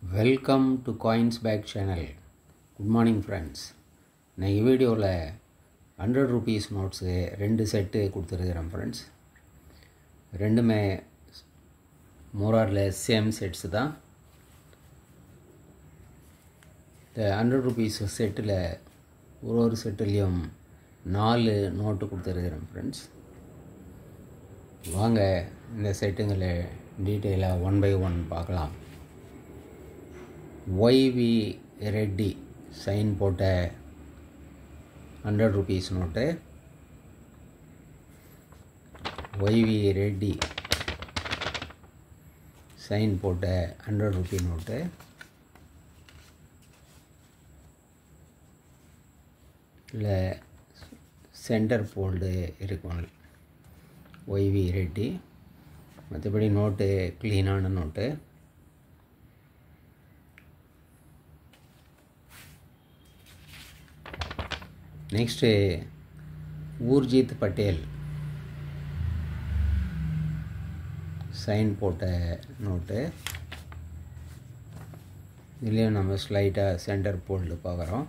Welcome to Coins Bag channel. Good morning friends. நான் வீடியோவில் 100 rupees notes 2 set கொடுத்துருக்கிறேன் friends. ரெண்டுமே மோரார்லெஸ் சேம் செட்ஸு தான். இந்த 100 rupees செட்டில் ஒரு செட்டுலேயும் 4 நோட்டு கொடுத்துருக்கிறேன் ஃப்ரெண்ட்ஸ். வாங்க இந்த செட்டுங்களை டீட்டெயிலாக 1 by 1 பார்க்கலாம். YV ரெட்டி சைன் போட்ட 100 rupees note, YV Reddy sign போட்ட 100 rupee நோட்டு, இல்லை சென்டர் ஃபோல்டு இருக்கும் YV ரெட்டி. மற்றபடி நோட்டு க்ளீனான note. Next Urjit Patel sign போட்ட நோட்டு. இதுலேயும் நம்ம ஸ்லைட்டாக சென்டர் போல்டு பார்க்குறோம்.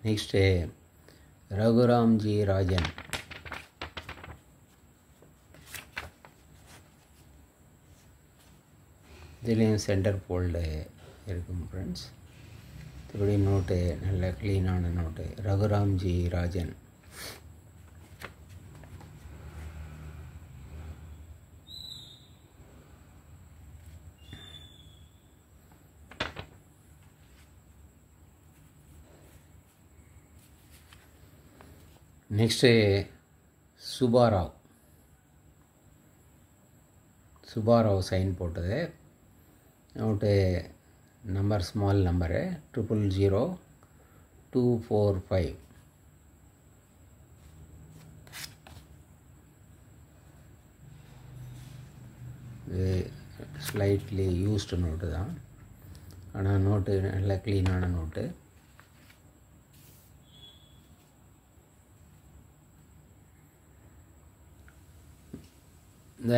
நெக்ஸ்ட்டு ரகுராம்ஜி ராஜன் இதுலேயும் சென்டர் ஃபோல்டு இருக்கும் ஃப்ரெண்ட்ஸ். இப்படி நோட்டு நல்ல க்ளீனான note Raghuramji Rajan. Next Subbarao sign போட்டது நோட்டு. Number small number 000245. இது ஸ்லைட்லி யூஸ்டு நோட்டு தான், ஆனால் நோட்டு நல்ல க்ளீனான நோட்டு. இந்த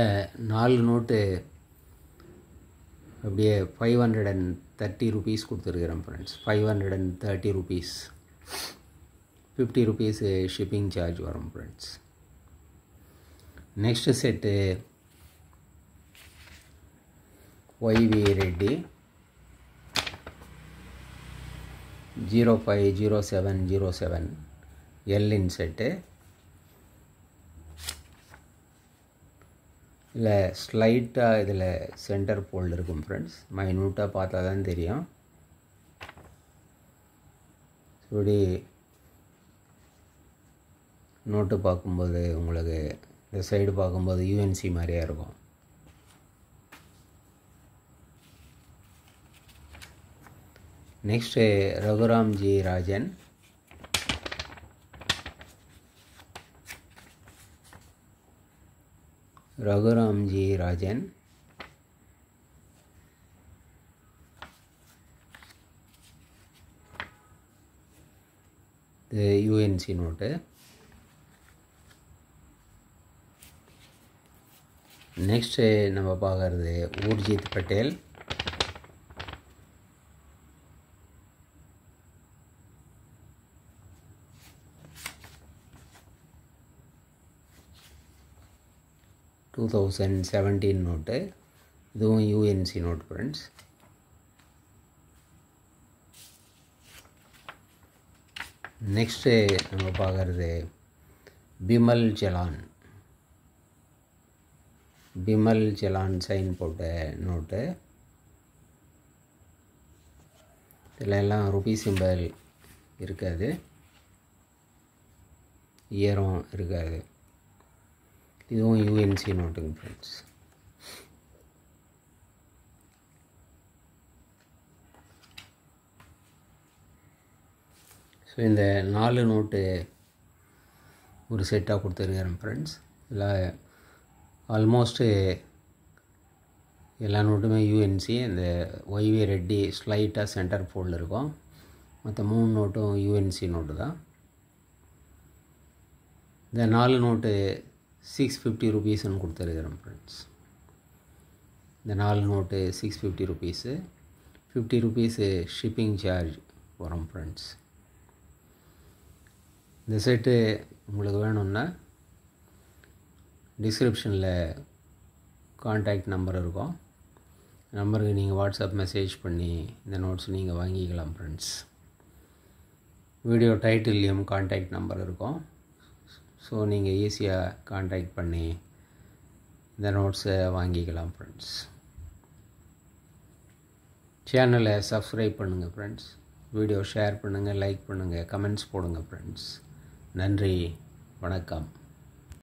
4 நோட்டு அப்படியே 530 rupees கொடுத்துருக்குறேன் friends. 530 rupees. 50 rupees shipping charge வரும் friends. Next set YV Reddy 050707 எல்லின் செட்டு. இல்லை ஸ்லைட்டாக இதில் சென்டர் ஃபோல்டு இருக்கும் ஃப்ரெண்ட்ஸ். மைனூட்டாக பார்த்தா தான் தெரியும். இப்படி நோட்டு பார்க்கும்போது உங்களுக்கு இந்த சைடு பார்க்கும்போது UNC மாதிரியாக இருக்கும். நெக்ஸ்ட்டு ரகுராம்ஜி ராஜன் இது UNC நோட்டு. நெக்ஸ்ட்டு நம்ம பார்க்குறது ஊர்ஜித் பட்டேல் (2017) நோட்டு. இதுவும் UNC நோட் ஃப்ரெண்ட்ஸ். நெக்ஸ்ட்டு நம்ம பார்க்குறது பிமல் சலான் சைன் போட்ட நோட்டு. இதில் எல்லாம் ருபி சிம்பல் இருக்காது, இயரும் இருக்காது. இதுவும் UNC நோட்டுங்க ஃப்ரெண்ட்ஸ். ஸோ இந்த 4 நோட்டு ஒரு செட்டாக கொடுத்துருக்கிறேன் ஃப்ரெண்ட்ஸ். இதில் ஆல்மோஸ்ட்டு எல்லா நோட்டுமே யூஎன்சி. இந்த ஒய்வி ரெட்டி ஸ்லைட்டாக சென்டர் ஃபோல்டில் இருக்கும். மற்ற 3 நோட்டும் யூஎன்சி நோட்டு தான். இந்த 4 நோட்டு 650 ருபீஸ்ன்னு கொடுத்துருக்குறேன் ஃப்ரெண்ட்ஸ். இந்த 4 note 650 rupees. 50 rupees shipping charge வரும் ஃப்ரெண்ட்ஸ். இந்த செட்டு உங்களுக்கு வேணும்னா டிஸ்கிரிப்ஷனில் கான்டாக்ட் நம்பர் இருக்கும். நம்பருக்கு நீங்கள் வாட்ஸ்அப் மெசேஜ் பண்ணி இந்த நோட்ஸ் நீங்கள் வாங்கிக்கலாம் ஃப்ரெண்ட்ஸ். வீடியோ டைட்டில்லையும் கான்டாக்ட் நம்பர் இருக்கும். ஸோ நீங்கள் ஈஸியாக கான்டாக்ட் பண்ணி இந்த நோட்ஸை வாங்கிக்கலாம் ஃப்ரெண்ட்ஸ். சேனலை சப்ஸ்கிரைப் பண்ணுங்கள் ஃப்ரெண்ட்ஸ். வீடியோ ஷேர் பண்ணுங்கள், லைக் பண்ணுங்கள், கமெண்ட்ஸ் போடுங்க ஃப்ரெண்ட்ஸ். நன்றி, வணக்கம்.